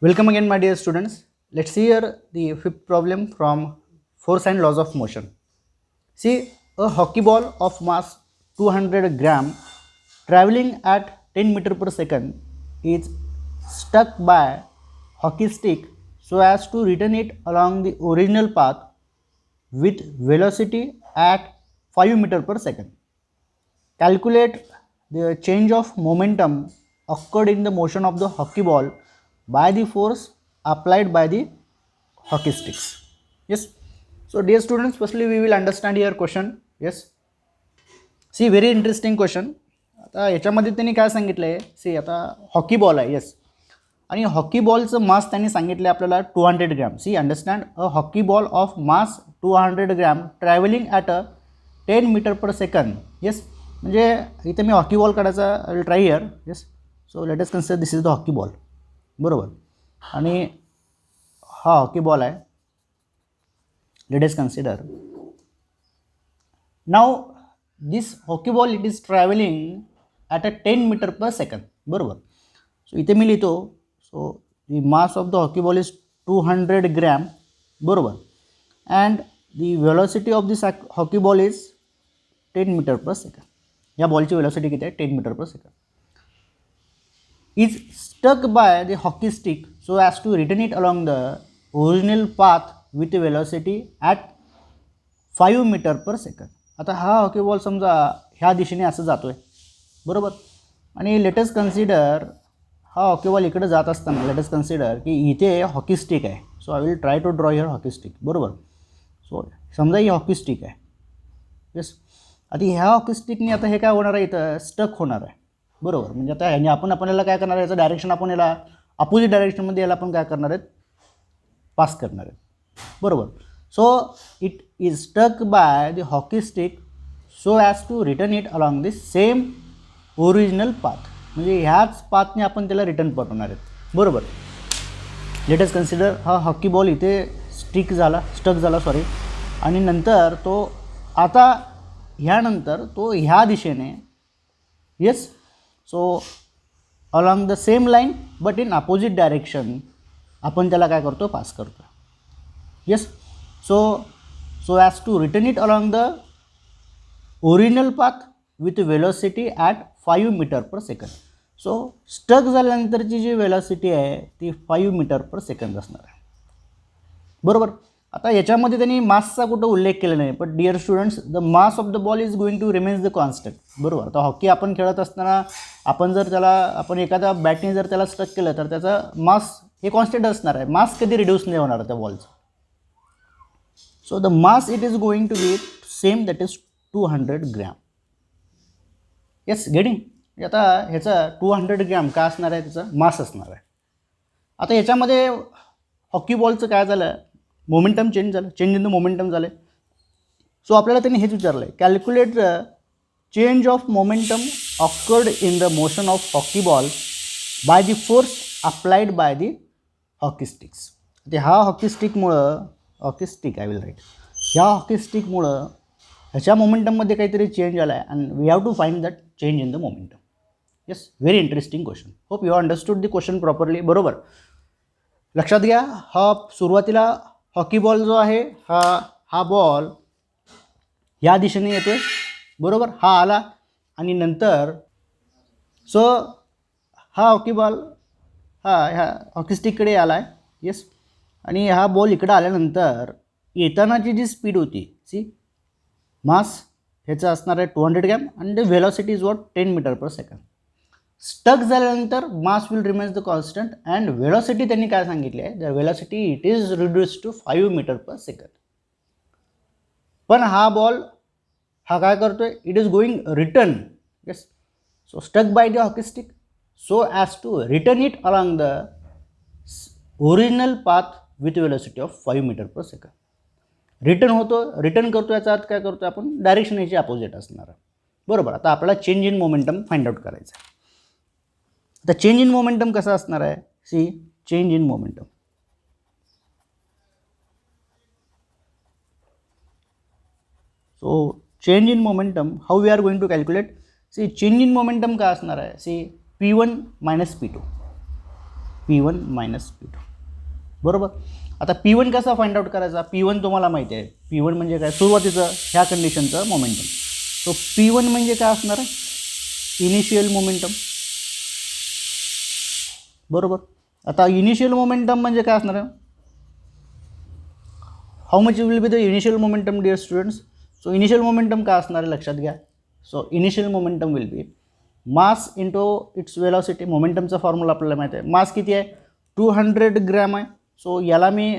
Welcome again, my dear students. Let's see here the fifth problem from force and laws of motion. See, a hockey ball of mass 200 gram traveling at 10 meter per second is stuck by hockey stick so as to return it along the original path with velocity at 5 meter per second. Calculate the change of momentum occurred in the motion of the hockey ball by the force applied by the hockey sticks. Yes. So dear students, firstly we will understand your question. Yes. See, very interesting question. आता याच्यामध्ये त्यांनी काय सांगितलं आहे, see आता hockey ball आहे. Yes, आणि hockey बॉलचं मास त्यांनी सांगितलं आपल्याला 200 gram. See understand, a hockey ball of mass 200 gram travelling at a 10 metre per second. Yes, म्हणजे इथे मी हॉकी बॉल काढायचा I will try here. Yes, so let us consider this is the hockey ball. बरोबर, आणि हा hockey ball आहे. Let us consider now this hockey ball it is travelling at a 10 metre per second. बरोबर, so इथे मी लिहितो. So the mass of the hockey ball is 200 gram. बरोबर, and the velocity of this hockey ball is 10 metre per second. या बॉलची velocity किती आहे? 10 metre per second. Is stuck by the hockey stick so as to return it along the original path with velocity at 5 metre per second. आता हा hockey ball समजा ह्या दिशेने असं जातो आहे. बरोबर, आणि लेटस कन्सिडर हा हॉकी बॉल इकडे जात असताना लेटस कन्सिडर की इथे हॉकी स्टिक आहे. So I will try to draw here hockey stick. बरोबर, सो समजा ही हॉकी स्टिक आहे. येस, आता ह्या हॉकी स्टिकने आता हे काय होणार आहे, इथं स्टक होणार आहे. बरोबर, म्हणजे आता ह्याने आपल्याला काय करणार आहे, याचं डायरेक्शन आपण याला अपोजिट डायरेक्शनमध्ये याला आपण काय करणार आहेत, पास करणार आहेत. बरोबर, so it is stuck by the hockey stick so as to return it along the same original path. म्हणजे ह्याच पाथने आपण त्याला रिटर्न पाठवणार आहेत. बरोबर, लेट अस कन्सिडर हा हॉकी बॉल इथे स्टक झाला सॉरी, आणि नंतर तो आता ह्यानंतर तो ह्या दिशेने, yes, so along the same line but in opposite direction आपण त्याला काय करतो, पास करतो. Yes, so as to return it along the original path with velocity at 5 metre per second. So stuck झाल्यानंतरची जी वेलॉसिटी आहे ती 5 मीटर पर सेकंड असणार आहे. बरोबर, आता याच्यामध्ये त्यांनी मासचा कुठं उल्लेख केला नाही, पण dear students the mass of the ball is going to remains the constant. बरोबर, आता हॉकी आपण खेळत असताना आपण एखाद्या बॅटने जर त्याला स्टक केलं तर त्याचा मास हे कॉन्स्टंट असणार आहे. मास कधी रिड्यूस नाही होणार त्या बॉलचं. So the mass it is going to be same, that is 200 gram. Yes, getting. आता ह्याचा 200 ग्रॅम काय असणार आहे, त्याचा मास असणार आहे. आता याच्यामध्ये हॉकी बॉलचं काय झालं, momentum change in the momentum झालं. सो आपल्याला त्यांनी हेच विचारलं आहे, calculate the change of momentum occurred in the motion of hockey ball by the force applied by the hockey sticks. ते हा hockey stick I will write, ह्या hockey स्टिकमुळं ह्याच्या मोमेंटममध्ये काहीतरी चेंज आला आहे, and we have to find that change in the momentum. Yes, very interesting question. Hope you understood the question properly. बरोबर, लक्षात घ्या, हा सुरुवातीला हॉकी बॉल जो आहे हा बॉल ह्या दिशेने येतोय. बरोबर, हा आला, आणि नंतर सो हा हॉकी बॉल ह्या हॉकी स्टिककडे आला आहे. येस, आणि हा बॉल इकडं आल्यानंतर येतानाची जी स्पीड होती, सी मास ह्याचं असणार आहे 200 ग्रॅम, आणि the velocity is what 10 metre per second. Stuck झाल्यानंतर mass will remains the constant, and velocity त्यांनी काय सांगितली आहे, the velocity it is reduce to 5 metre per second. पण हा बॉल हा काय करतोय, it is going return. Yes, so stuck by the hockey stick so as to return it along the original path with velocity of 5 metre per second. Return करतो, याचा अर्थ काय करतो आपण, डायरेक्शन याची अपोजिट असणार आहे. बरोबर, आता आपल्याला change in momentum find out करायचं आहे. आता चेंज इन मोमेंटम कसा असणार आहे, see change in momentum. So change in momentum how we are going to calculate. See change in momentum काय असणार आहे, C P1 - P2. P1 minus P2. बरोबर. आता P1 कसा फाइंड आउट करायचा? P1 तुम्हाला माहिती आहे. P1 म्हणजे काय? सुरुवातीचं ह्या कंडिशनचं मोमेंटम. सो P1 म्हणजे काय असणार आहे? Initial momentum. बरोबर. आता इनिशियल मोमेंटम म्हणजे काय असणार आहे? How much will be the initial momentum dear students? So initial momentum काय असणार आहे लक्षात घ्या. So initial momentum will be mass into its velocity. मोमेंटमचा फॉर्म्युला आपल्याला माहिती आहे. मास किती आहे? 200 ग्रॅम आहे. सो याला मी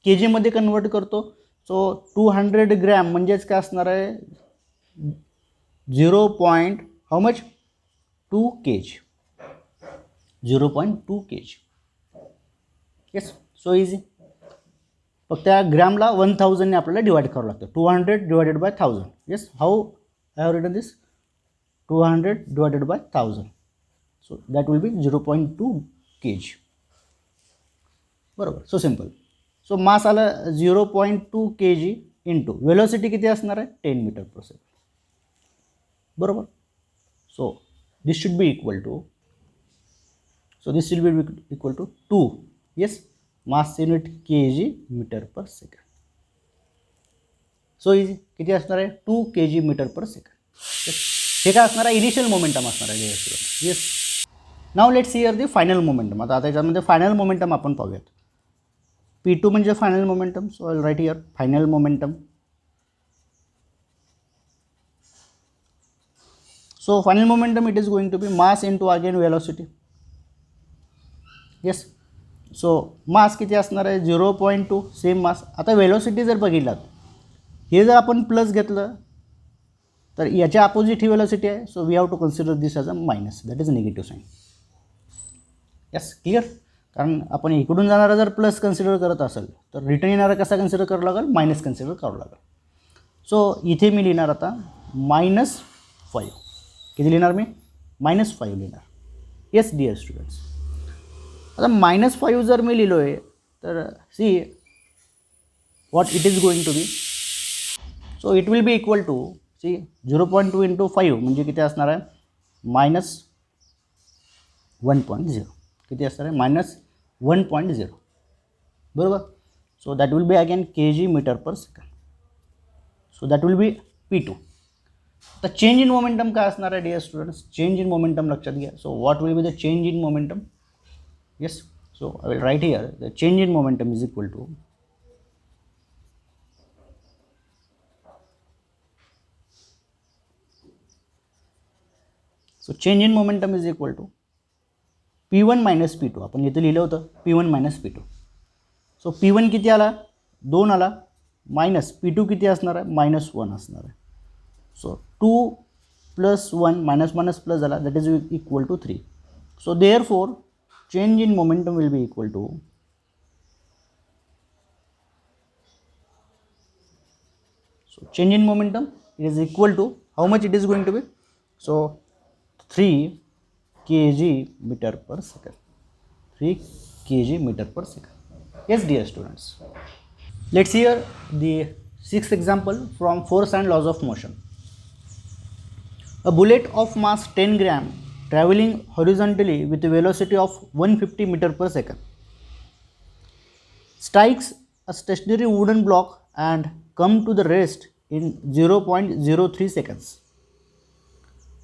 के जीमध्ये कन्वर्ट करतो. सो 200 ग्रॅम म्हणजेच काय असणार आहे? 0. How much? 2 kg. 0.2 kg. Yes. So easy. फक्त त्या ग्रॅमला 1000ने आपल्याला डिवाइड करावं लागतं. 200 divided by 1000. Yes. How I have written this? 200 divided by 1000. So that will be 0.2 kg. बरोबर. So simple. सो मास आलं 0.2 kg इंटू वेलोसिटी किती असणार आहे? 10 मीटर पर सेकंड. बरोबर. So this should be equal to, so this will be equal to 2. yes, mass unit kg metre per second. So easy. किती असणार आहे? 2 kg metre per second. हे काय असणार आहे? इनिशियल मोमेंटम असणार आहे. Yes. Now let's see here the final momentum. आता त्याच्यामध्ये फायनल मोमेंटम आपण पाहूयात. P2 म्हणजे final momentum. So I will write here final momentum. So final momentum it is going to be mass into again velocity. Yes. So mass किती असणार आहे? 0.2. Same mass. आता velocity जर बघितलात, हे जर आपण प्लस घेतलं तर याच्या अपोजिट ही वेलोसिटी आहे. So we have to consider this as a minus. That is negative sign. Yes. Clear. कारण आपण इकडून जाणारा जर प्लस कन्सिडर करत असेल तर रिटर्न येणारा कसा कन्सिडर करावं लागेल? मायनस कन्सिडर करावं लागेल. सो इथे मी लिहिणार आता -5. किती लिहिणार मी? -5 लिहिणार. Yes dear students. आता -5 जर मी लिहिलो आहे तर see what it is going to be. So it will be equal to see 0.2 into 5 म्हणजे किती असणार आहे? -1.0. किती असणार आहे? -1.0. बरोबर. So that will be again kg metre per second. So that will be P2. आता चेंज इन मोमेंटम काय असणार आहे dear students? Change in momentum लक्षात घ्या. So what will be the change in momentum? Yes, so I will write here the change in momentum is equal to change in momentum is equal to P1 minus P2. आपण इथे लिहिलं होतं P1 minus P2. So P1 किती आला? 2 आला. Minus P2 किती असणार आहे? -1 असणार आहे. सो 2 + 1 -1 प्लस झाला, that is equal to 3. So therefore change in momentum will be equal to change in momentum is equal to how much it is going to be? So 3 kg meter per second. 3 kg meter per second. Yes dear students. Let's hear the sixth example from force and laws of motion. A bullet of mass 10 gram traveling horizontally with a velocity of 150 meter per second strikes a stationary wooden block and come to the rest in 0.03 seconds.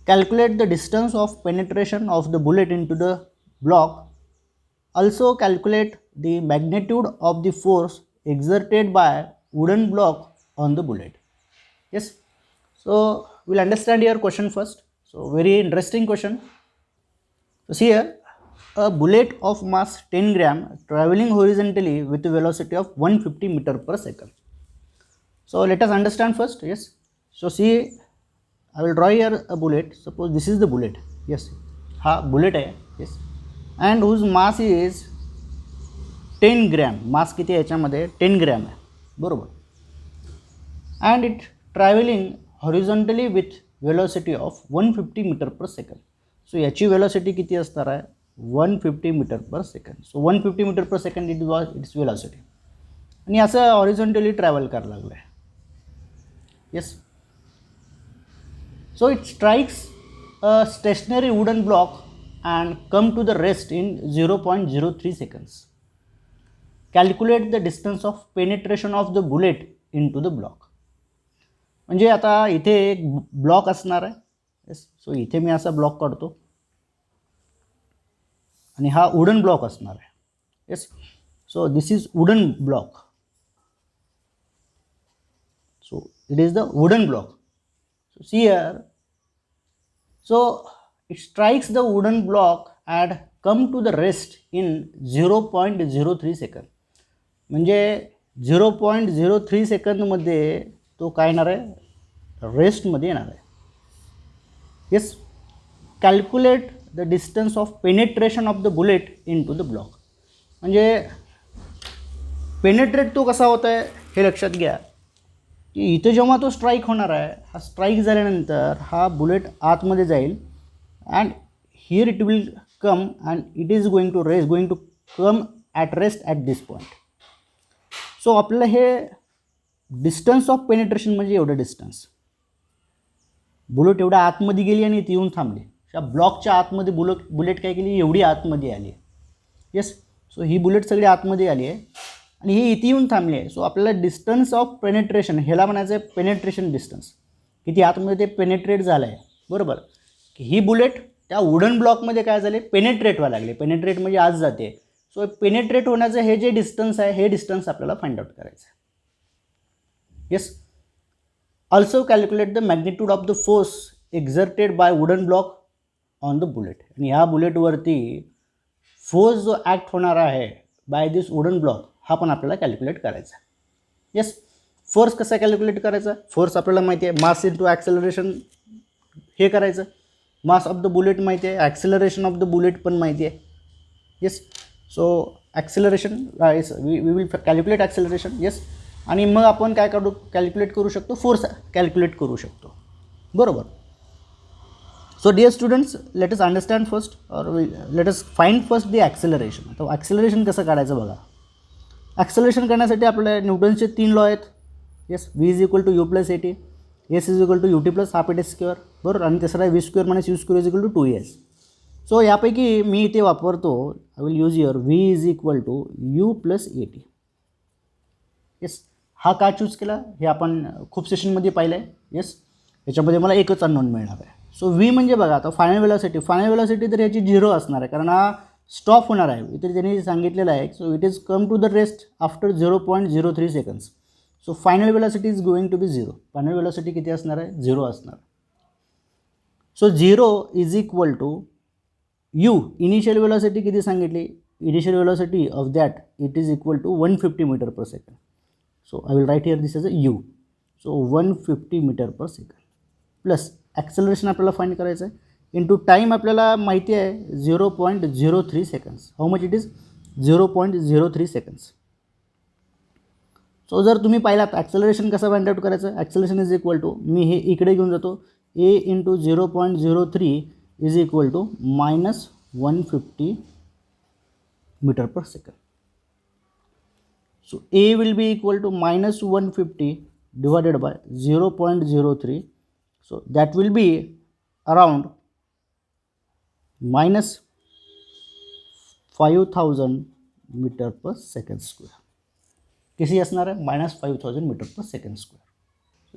Calculate the distance of penetration of the bullet into the block. Also calculate the magnitude of the force exerted by wooden block on the bullet. Yes. So we'll understand your question first. So very interesting question. So here a bullet of mass 10 gram traveling horizontally with a velocity of 150 meter per second. So let us understand first. Yes. So see, I will draw here a bullet. Suppose this is the bullet. Yes. Ha bullet hai. Yes. And whose mass is 10 gram. Mass किती आहे याच्यामध्ये? 10 gram आहे. बरोबर. And it traveling horizontally with velocity of 150 meter per second. So याची velocity किती असणार आहे? 150 metre per second. So 150 metre per second it's velocity. आणि असं हॉरिझॉन्टली ट्रॅव्हल करायला लागलं आहे. Yes. So it strikes a stationary wooden block and come to the rest in 0.03 seconds. Calculate the distance of penetration of the bullet into the block. म्हणजे आता इथे एक block असणार आहे. येस, सो इथे मी असा ब्लॉक काढतो आणि हा वुडन ब्लॉक असणार आहे. Yes, so this is wooden block. So it is the wooden block. So see here, so it strikes the wooden block and come to the rest in 0.03 second. म्हणजे 0.03 सेकंदमध्ये तो काय येणार आहे, रेस्टमध्ये येणार आहे. Yes, calculate the distance of penetration of the bullet into the block. म्हणजे पेनेट्रेट तो कसा होत आहे हे लक्षात घ्या की इथे जेव्हा तो स्ट्राईक होणार आहे, हा स्ट्राईक झाल्यानंतर हा बुलेट आतमध्ये जाईल and here it will come and it is going to come at rest at this point. So आपल्याला हे डिस्टन्स ऑफ पेनिट्रेशन म्हणजे एवढं डिस्टन्स, बुलेट एवढ्या आतमध्ये गेली आणि ती येऊन थांबली. त्या ब्लॉकच्या आतमध्ये बुलेट काय केली, एवढी आतमध्ये आली आहे. येस, सो ही बुलेट सगळी आतमध्ये आली आहे आणि ही इथे येऊन थांबली आहे. सो आपल्याला डिस्टन्स ऑफ पेनेट्रेशन, ह्याला म्हणायचं आहे पेनेट्रेशन डिस्टन्स, किती आतमध्ये ते पेनेट्रेट झालं आहे. बरोबर, की ही बुलेट त्या वुडन ब्लॉकमध्ये काय झाले, पेनेट्रेट व्हायला लागले. पेनेट्रेट म्हणजे आज जाते. सो पेनेट्रेट होण्याचं हे जे डिस्टन्स आहे, हे डिस्टन्स आपल्याला फाइंड आउट करायचं आहे. Yes, also calculate the magnitude of the force exerted by wooden block on the bullet. आणि ह्या बुलेटवरती फोर्स जो ॲक्ट होणार आहे बाय दिस वुडन ब्लॉक, हा पण आपल्याला कॅल्क्युलेट करायचा आहे. येस, फोर्स कसा कॅल्क्युलेट करायचा, फोर्स आपल्याला माहिती आहे, मास इंटू ॲक्सेलरेशन हे करायचं. मास ऑफ द बुलेट माहिती आहे, ॲक्सेलरेशन ऑफ द बुलेट पण माहिती आहे. Yes, so acceleration yes we will calculate acceleration. Yes, आणि मग आपण काय कॅल्क्युलेट करू शकतो, फोर्स कॅल्क्युलेट करू शकतो. बरोबर. So dear students, let us understand first or let us find first the acceleration. तर ॲक्सेलरेशन कसं काढायचं बघा. ॲक्सेलरेशन करण्यासाठी आपल्या न्यूटनचे 3 लॉ आहेत. Yes, v is equal to u plus a t, s is equal to u t plus half a t square. बरोबर, आणि तिसरा v square minus u square is equal to 2s. So यापैकी मी इथे वापरतो, I will use your v is equal to u plus a t. Yes, हा का choose केला हे आपण खूप सेशनमध्ये पाहिलं आहे. येस, याच्यामध्ये मला एकच अननोन मिळणार आहे. सो व्ही म्हणजे बघा आता फायनल वेलॉसिटी तर याची 0 असणार आहे, कारण हा स्टॉप होणार आहे. इथे त्यांनी सांगितलेलं आहे. So it is come to the rest after 0.03 seconds. So final velocity is going to be 0. Final velocity किती असणार आहे, 0 असणार. So 0 is equal to u. Initial velocity किती सांगितली, initial velocity of that it is equal to 150 metre per second. So I will write here this as a u. सो 150 metre per second plus acceleration आपल्याला find करायचं आहे into time आपल्याला माहिती आहे 0.03 seconds. How much it is 0.03 seconds. So जर तुम्ही पाहिलात ॲक्सेलरेशन कसं फाइंड आउट करायचं, ॲक्सेलरेशन इज इक्वल टू, मी हे इकडे घेऊन जातो, a into 0.03 is equal to -150 metre per second. So A will be equal to -150 divided by 0.03. So that will be around -5000 metre per second square. किती असणार आहे, -5000 metre per second square.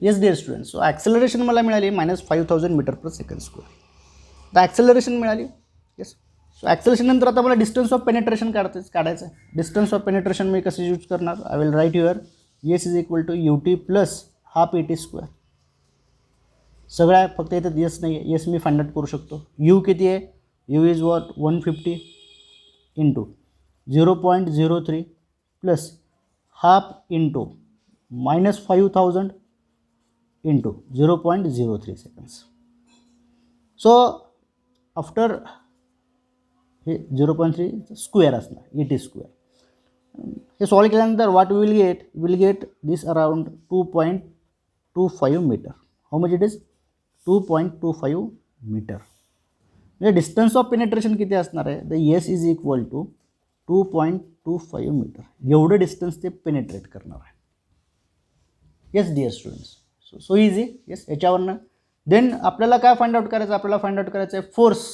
Yes dear students, so acceleration मला मिळाली -5000 metre per second square. तर acceleration मिळाली. Yes, so acceleration नंतर आता मला डिस्टन्स ऑफ पेनेट्रेशन काढायचं आहे. डिस्टन्स ऑफ पेनेट्रेशन मी कसं यूज करणार, I will write your s is equal to u t plus half a t square. सगळ्या फक्त इथं येस नाही आहे, येस मी फाइंड आउट करू शकतो. यू किती आहे, u is what 150 into 0.03 plus half into -5000 into 0.03 seconds. So after हे 0.3 स्क्वेअर असणार, इट इज स्क्वेअर. हे सॉल्व केल्यानंतर what will get this around 2.25 metre. How much it is 2.25 metre. म्हणजे distance of penetration किती असणार आहे, the s is equal to 2.25 metre. एवढं distance ते पेनेट्रेट करणार आहे. Yes dear students, so easy. Yes, याच्यावरनं देन आपल्याला काय फाइंड आउट करायचं, आपल्याला फाइंड आउट करायचं आहे force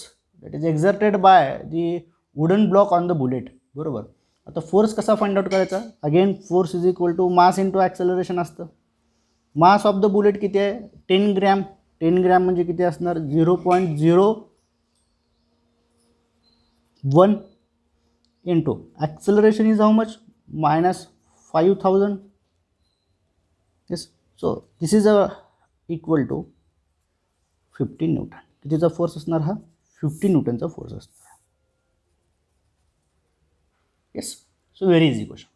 that is exerted by the wooden block on the bullet. बरोबर. आता फोर्स कसा फाइंड आउट करायचा? Again force is equal to mass into acceleration असतं. मास ऑफ द बुलेट किती आहे? 10 ग्रॅम. 10 ग्रॅम म्हणजे किती असणार? 0.01 into acceleration is how much? -5000. Yes. So this is equal to 15 newton. कितीचा फोर्स असणार हा? 50 न्यूटनचा फोर्स असणार. Yes. So very easy question.